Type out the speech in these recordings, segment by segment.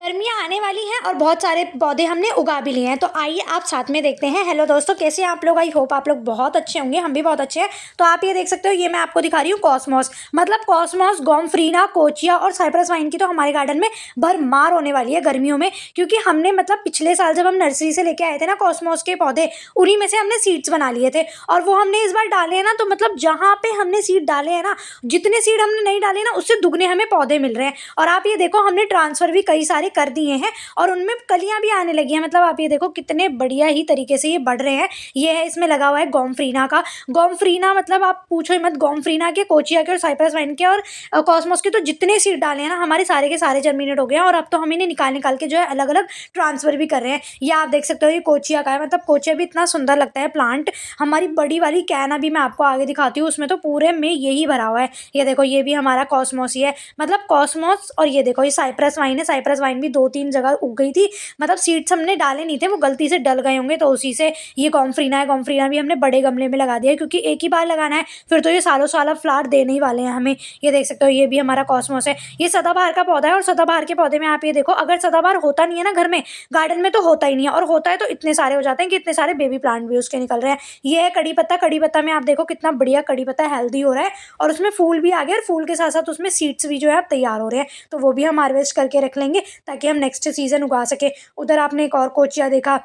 गर्मियाँ आने वाली हैं और बहुत सारे पौधे हमने उगा भी लिए हैं, तो आइए आप साथ में देखते हैं। हेलो दोस्तों, कैसे हैं आप लोग? आई होप आप लोग बहुत अच्छे होंगे, हम भी बहुत अच्छे हैं। तो आप ये देख सकते हो, ये मैं आपको दिखा रही हूँ कॉस्मॉस, मतलब कॉस्मॉस, गोम्फ्रीना, कोचिया और साइप्रस वाइन की तो हमारे गार्डन में भरमार होने वाली है गर्मियों में। क्योंकि हमने मतलब पिछले साल जब हम नर्सरी से लेके आए थे ना कॉस्मॉस के पौधे, उन्हीं में से हमने सीड्स बना लिए थे और वो हमने इस बार डाले हैं ना, तो मतलब जहाँ पे हमने सीड डाले हैं ना, जितने सीड हमने नहीं डाले ना, उससे दुगने हमें पौधे मिल रहे हैं। और आप ये देखो, हमने ट्रांसफर भी कई सारे कर दिए हैं और उनमें कलियां भी आने लगी हैं। मतलब आप ये देखो कितने बढ़िया ही तरीके से ये बढ़ रहे हैं। ये है, इसमें लगा हुआ है गोम्फ्रीना का। गोम्फ्रीना मतलब आप पूछो ही मत, गोम्फ्रीना के, कोचिया के और साइप्रस वाइन के और कॉस्मोस के तो जितने सीड डाले हैं ना, हमारे सारे के सारे जर्मिनेट हो गए हैं और अब तो हम इन्हें निकाल निकाल के जो है अलग अलग ट्रांसफर भी कर रहे हैं। ये आप देख सकते हो, ये कोचिया का है। मतलब कोचिया भी इतना सुंदर लगता है प्लांट। हमारी बड़ी वाली कैन अभी मैं आपको आगे दिखाती हूँ, उसमें तो पूरे में यही भरा हुआ है। ये देखो, ये भी हमारा कॉस्मोस ही है। मतलब कॉस्मोस, और ये देखो, ये साइप्रस वाइन है। साइप्रस वाइन भी 2-3 जगह उग गई थी। मतलब सीड्स हमने डाले नहीं थे, वो गलती से डल गए होंगे, तो उसी से। ये गोम्फ्रीना है। गोम्फ्रीना भी हमने बड़े गमले में लगा दिया है, क्योंकि एक ही बार लगाना है, फिर तो ये सालों साल फ्लावर देने ही वाले हैं हमें। ये देख सकते हो, ये भी हमारा कॉस्मोस है। ये सदाबहार का पौधा है और सदाबहार के पौधे में आप ये देखो, अगर सदाबहार होता नहीं है ना घर में, गार्डन में, तो होता ही नहीं है, और होता है तो इतने सारे हो जाते हैं कि इतने सारे बेबी प्लांट भी उसके निकल रहे हैं। ये है कड़ी पत्ता। कड़ी पत्ता में आप देखो कितना बढ़िया कड़ी पत्ता हेल्दी हो रहा है और उसमें फूल भी आ गए और फूल के साथ साथ उसमें सीड्स भी जो है अब तैयार हो रहे हैं, तो वो भी हम हार्वेस्ट करके रख लेंगे ताकि हम नेक्स्ट सीजन उगा सके। उधर आपने एक और कोचिया देखा,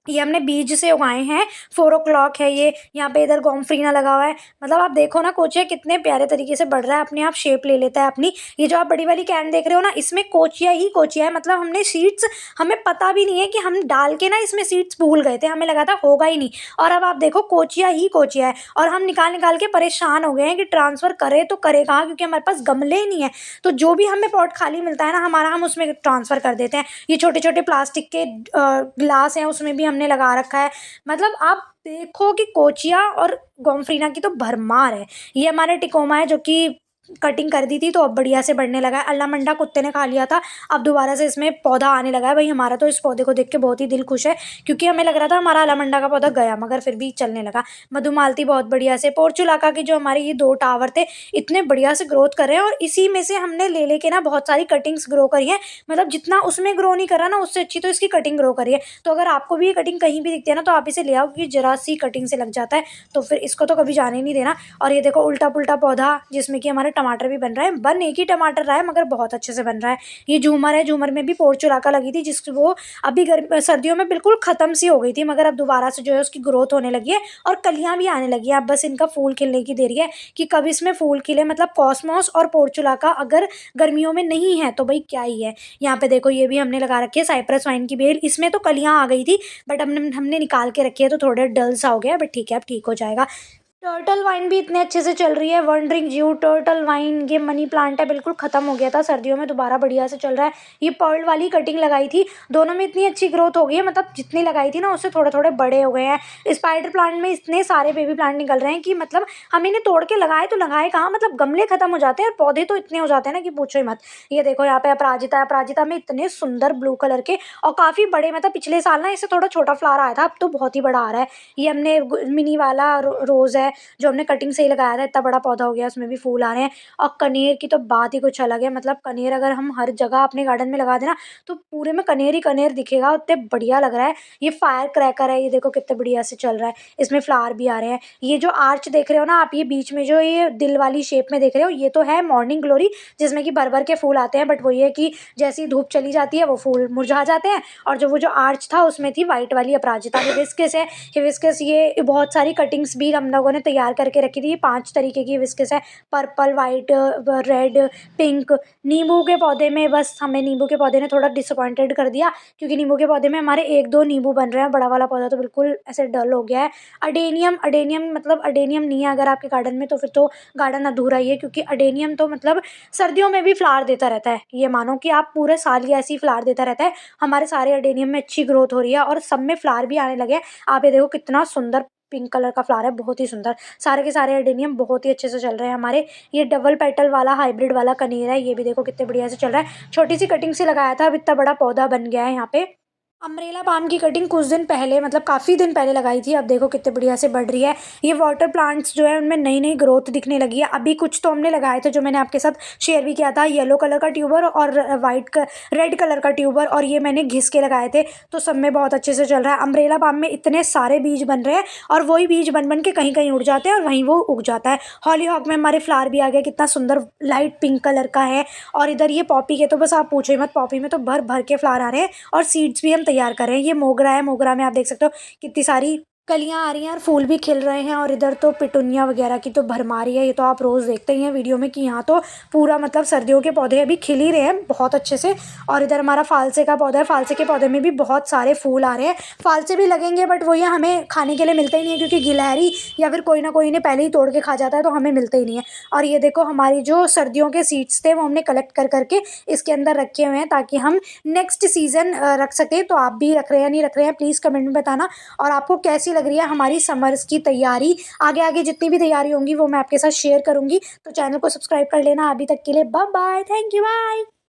ये हमने बीज से उगाए हैं। 4 o'clock है ये। यहाँ पे इधर गोम्फ्रीना लगा हुआ है। मतलब आप देखो ना, कोचिया कितने प्यारे तरीके से बढ़ रहा है, अपने आप शेप ले लेता है अपनी। ये जो आप बड़ी वाली कैन देख रहे हो ना, इसमें कोचिया ही कोचिया है। मतलब हमने सीड्स, हमें पता भी नहीं है कि हम डाल के ना इसमें सीड्स भूल गए थे, हमें लगा था होगा ही नहीं, और अब आप देखो कोचिया ही कोचिया है। और हम निकाल निकाल के परेशान हो गए हैं कि ट्रांसफ़र करे तो करे कहाँ, क्योंकि हमारे पास गमले ही नहीं है। तो जो भी हमें पॉट खाली मिलता है ना हमारा, हम उसमें ट्रांसफ़र कर देते हैं। ये छोटे छोटे प्लास्टिक के ग्लास हैं, उसमें भी हमने लगा रखा है। मतलब आप देखो कि कोचिया और गोम्फ्रीना की तो भरमार है। ये हमारे टिकोमा है, जो कि कटिंग कर दी थी तो अब बढ़िया से बढ़ने लगा है। अल्लामंडा कुत्ते ने खा लिया था, अब दोबारा से इसमें पौधा आने लगा है। भाई हमारा तो इस पौधे को देख के बहुत ही दिल खुश है, क्योंकि हमें लग रहा था हमारा अल्लामंडा का पौधा गया, मगर फिर भी चलने लगा। मधुमालती बहुत बढ़िया से, पोर्चुलाका के जो हमारे ये 2 टावर थे, इतने बढ़िया से ग्रोथ कर रहे हैं और इसी में से हमने ले लेके ना बहुत सारी कटिंग्स ग्रो करी है। मतलब जितना उसमें ग्रो नहीं करा ना, उससे अच्छी तो इसकी कटिंग ग्रो करी है। तो अगर आपको भी ये कटिंग कहीं भी दिखती है ना, तो आप इसे ले आओ, क्योंकि जरा सी कटिंग से लग जाता है, तो फिर इसको तो कभी जाने नहीं देना। और ये देखो उल्टा पुल्टा पौधा, जिसमें कि हमारे टमाटर भी बन रहा है। बन एक ही टमाटर रहा है, मगर बहुत अच्छे से बन रहा है। ये झूमर है। झूमर में भी पोर्चुलाका लगी थी, जिसकी वो अभी सर्दियों में बिल्कुल खत्म सी हो गई थी, मगर अब दोबारा से जो है उसकी ग्रोथ होने लगी है और कलियां भी आने लगी है। अब बस इनका फूल खिलने की देरी है कि कब इसमें फूल खिले। मतलब कॉस्मोस और पोर्चुलाका अगर गर्मियों में नहीं है तो भाई क्या ही है। यहाँ पे देखो, ये भी हमने लगा रखी है साइप्रस वाइन की बेल। इसमें तो कलियां आ गई थी, बट हमने निकाल के रखी है, तो थोड़े डल सा हो गया, बट ठीक है, अब ठीक हो जाएगा। टर्टल वाइन भी इतने अच्छे से चल रही है। वंडरिंग ज्यू, टर्टल वाइन, ये मनी प्लांट है, बिल्कुल खत्म हो गया था सर्दियों में, दोबारा बढ़िया से चल रहा है। ये पर्ल वाली कटिंग लगाई थी, दोनों में इतनी अच्छी ग्रोथ हो गई है। मतलब जितनी लगाई थी ना, उससे थोड़े थोड़े बड़े हो गए हैं। स्पाइडर प्लांट में इतने सारे बेबी प्लांट निकल रहे हैं कि मतलब हम इन्हें तोड़ के लगाए तो लगाए कहाँ, मतलब गमले खत्म हो जाते हैं और पौधे तो इतने हो जाते हैं ना कि पूछो ही मत। ये देखो, यहाँ पे अपराजिता है। अपराजिता में इतने सुंदर ब्लू कलर के और काफ़ी बड़े, मतलब पिछले साल ना इससे थोड़ा छोटा फ्लावर आया था, अब तो बहुत ही बड़ा आ रहा है। ये हमने मिनी वाला रोज़ है, जो हमने कटिंग से ही लगाया था, इतना बड़ा पौधा हो गया, उसमें भी फूल आ रहे हैं। और कनेर की तो बात ही कुछ अलग है। मतलब कनेर अगर हम हर जगह अपने गार्डन में लगा देना, तो पूरे में कनेर ही कनेर दिखेगा, उतने बढ़िया लग रहा है। ये फायर क्रैकर है। ये देखो कितने बढ़िया से चल रहा है, इसमें फ्लावर भी आ रहे हैं। ये जो आर्च देख रहे हो ना आप, ये बीच में जो ये दिल वाली शेप में देख रहे हो, ये तो है मॉर्निंग ग्लोरी, जिसमें कि भर भर के फूल आते हैं, बट वो ये है कि जैसे ही धूप चली जाती है वो फूल मुरझा जाते हैं। और जो वो जो आर्च था, उसमें थी वाइट वाली अपराजिता। हिबिस्कस है। हिबिस्कस, ये बहुत सारी कटिंग्स भी हम लोगों ने तैयार करके रखी थी। 5 तरीके की हिबिस्कस है, पर्पल, वाइट, रेड, पिंक। नींबू के पौधे में बस हमें नींबू के पौधे ने थोड़ा डिसअपॉइंटेड कर दिया, क्योंकि नींबू के पौधे में हमारे 1-2 नींबू बन रहे हैं, बड़ा वाला पौधा तो बिल्कुल ऐसे डल हो गया है। अडेनियम, अडेनियम मतलब अडेनियम नहीं है अगर आपके गार्डन में, तो फिर तो गार्डन अधूरा ही है, क्योंकि अडेनियम तो मतलब सर्दियों में भी फ्लावर देता रहता है। ये मानो कि आप पूरे साल ही ऐसी फ्लावर देता रहता है। हमारे सारे अडेनियम में अच्छी ग्रोथ हो रही है और सब में फ्लावर भी आने लगे हैं। आप ये देखो कितना सुंदर पिंक कलर का फ्लावर है, बहुत ही सुंदर। सारे के सारे अडेनियम बहुत ही अच्छे से चल रहे हैं हमारे। ये डबल पेटल वाला हाइब्रिड वाला कनेर है, ये भी देखो कितने बढ़िया से चल रहा है। छोटी सी कटिंग से लगाया था, अब इतना बड़ा पौधा बन गया है यहाँ पे। अम्ब्रेला पाम की कटिंग कुछ दिन पहले मतलब काफ़ी दिन पहले लगाई थी। अब देखो कितने बढ़िया से बढ़ रही है। ये वाटर प्लांट्स जो है उनमें नई नई ग्रोथ दिखने लगी है। अभी कुछ तो हमने लगाए थे जो मैंने आपके साथ शेयर भी किया था, येलो कलर का ट्यूबर और रेड कलर का ट्यूबर, और ये मैंने घिस के लगाए थे। तो सब में बहुत अच्छे से चल रहा है। अम्ब्रेला पाम में इतने सारे बीज बन रहे हैं और वही बीज बन बन के कहीं कहीं उड़ जाते हैं और वहीं वो उग जाता है। हॉलीहॉक में हमारे फ्लावर भी आ गया, कितना सुंदर लाइट पिंक कलर का है। और इधर ये पॉपी के तो बस आप पूछो ही मत, पॉपी में तो भर भर के फ्लावर आ रहे हैं और सीड्स भी हम तैयार कर रहे हैं। ये मोगरा है, मोगरा में आप देख सकते हो कितनी सारी कलियां आ रही हैं और फूल भी खिल रहे हैं। और इधर तो पिटुनिया वगैरह की तो भरमारी है। ये तो आप रोज़ देखते ही हैं वीडियो में कि यहाँ तो पूरा मतलब सर्दियों के पौधे अभी खिल ही रहे हैं बहुत अच्छे से। और इधर हमारा फालसे का पौधा है, फालसे के पौधे में भी बहुत सारे फूल आ रहे हैं। फालसे भी लगेंगे बट वो ये हमें खाने के लिए मिलते ही नहीं है, क्योंकि गिलहरी या फिर कोई ना कोई इन्हें पहले ही तोड़ के खा जाता है, तो हमें मिलते ही नहीं है। और ये देखो हमारी जो सर्दियों के सीड्स थे वो हमने कलेक्ट कर करके इसके अंदर रखे हुए हैं, ताकि हम नेक्स्ट सीज़न रख सकें। तो आप भी रख रहे हैं या नहीं रख रहे हैं, प्लीज़ कमेंट में बताना। और आपको कैसी लग रही है हमारी समर्स की तैयारी। आगे आगे जितनी भी तैयारी होंगी वो मैं आपके साथ शेयर करूँगी। तो चैनल को सब्सक्राइब कर लेना। अभी तक के लिए bye bye, thank you, bye.